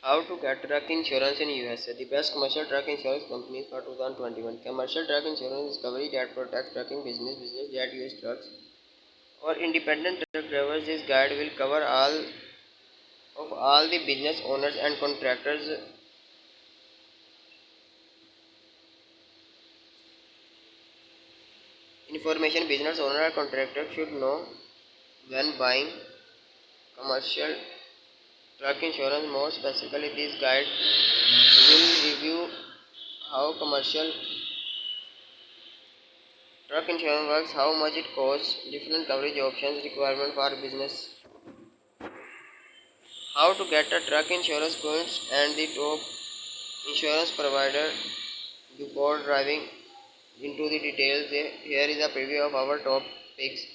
How to get truck insurance in USA. The best commercial truck insurance companies for 2021. Commercial truck insurance is coverage that protects trucking business that use trucks or independent truck drivers. This guide will cover all the business owners and contractors information business owner or contractor should know when buying commercial truck insurance. More specifically, this guide will review how commercial truck insurance works, how much it costs, different coverage options, requirement for business, how to get a truck insurance quotes, and the top insurance provider before driving into the details. Here is a preview of our top picks.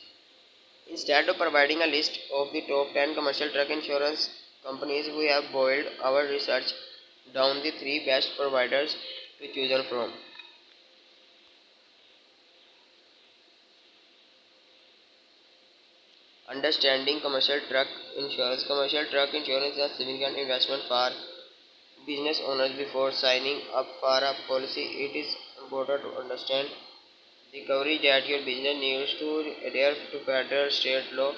Instead of providing a list of the top 10 commercial truck insurance companies, we have boiled our research down the 3 best providers to choose from. Understanding commercial truck insurance. Commercial truck insurance is a significant investment for business owners. Before signing up for a policy, it is important to understand the coverage that your business needs to adhere to federal state law.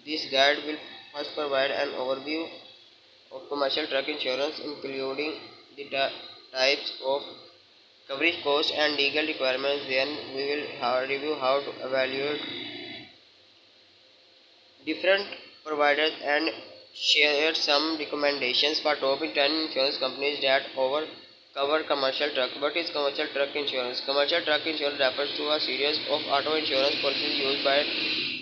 This guide will first provide an overview of commercial truck insurance, including the types of coverage, cost, and legal requirements. Then we will review how to evaluate different providers and share some recommendations for top 10 insurance companies that cover commercial truck. What is commercial truck insurance? Commercial truck insurance refers to a series of auto insurance policies used by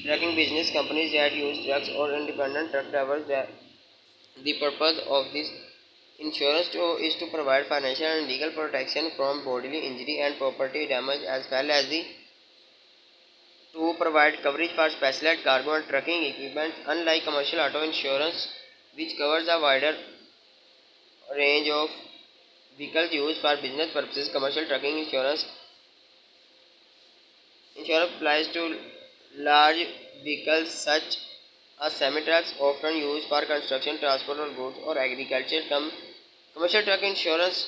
trucking business companies that use trucks or independent truck drivers. The purpose of this insurance is to provide financial and legal protection from bodily injury and property damage, as well as to provide coverage for specialized cargo and trucking equipment. Unlike commercial auto insurance, which covers a wider range of vehicles used for business purposes, commercial trucking insurance applies to large vehicles such as semi-trucks, often used for construction, transport of goods, or agriculture. Commercial truck insurance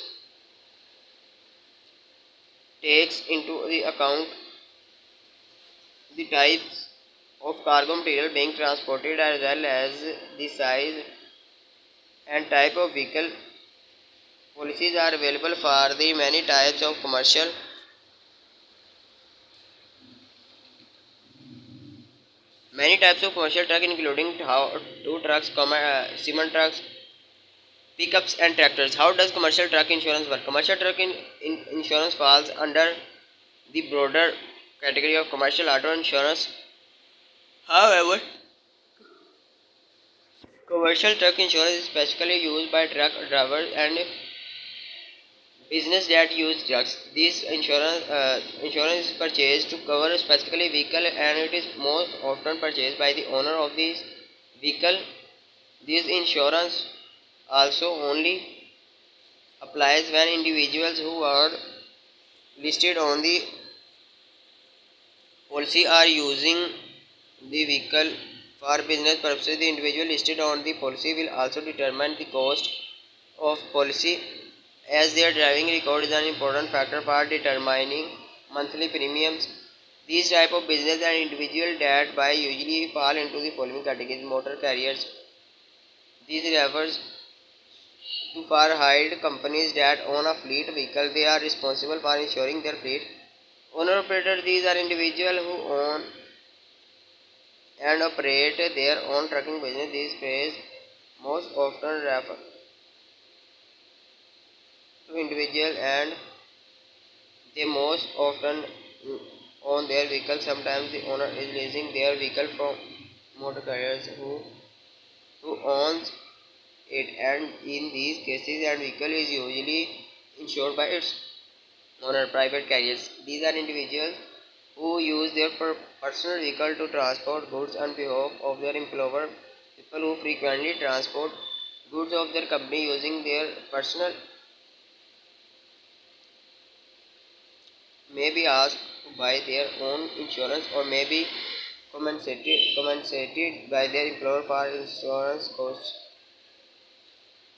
takes into the account the types of cargo material being transported, as well as the size and type of vehicle. Policies are available for the many types of commercial truck, including two trucks, cement trucks, pickups, and tractors. How does commercial truck insurance work? Commercial truck insurance falls under the broader category of commercial auto insurance. However, commercial truck insurance is specifically used by truck drivers and business that use trucks. This insurance is purchased to cover a specific vehicle, and it is most often purchased by the owner of this vehicle. This insurance also only applies when individuals who are listed on the policy are using the vehicle for business purposes. The individual listed on the policy will also determine the cost of policy, as their driving record is an important factor for determining monthly premiums. These type of business and individual that buy usually fall into the following categories: motor carriers. These refers to for hired companies that own a fleet vehicle. They are responsible for insuring their fleet. Owner operator. These are individuals who own and operate their own trucking business. These phrase most often refer to individual, and they most often own their vehicle. Sometimes the owner is leasing their vehicle from motor carriers who owns it, and in these cases and vehicle is usually insured by its owner. Private carriers. These are individuals who use their personal vehicle to transport goods on behalf of their employer. People who frequently transport goods of their company using their personal may be asked to buy their own insurance or may be compensated by their employer for insurance costs.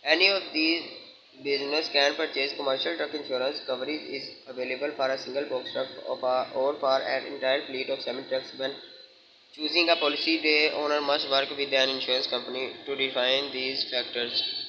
Any of these business can purchase commercial truck insurance. Coverage is available for a single box truck or for an entire fleet of 7 trucks. When choosing a policy, the owner must work with an insurance company to define these factors.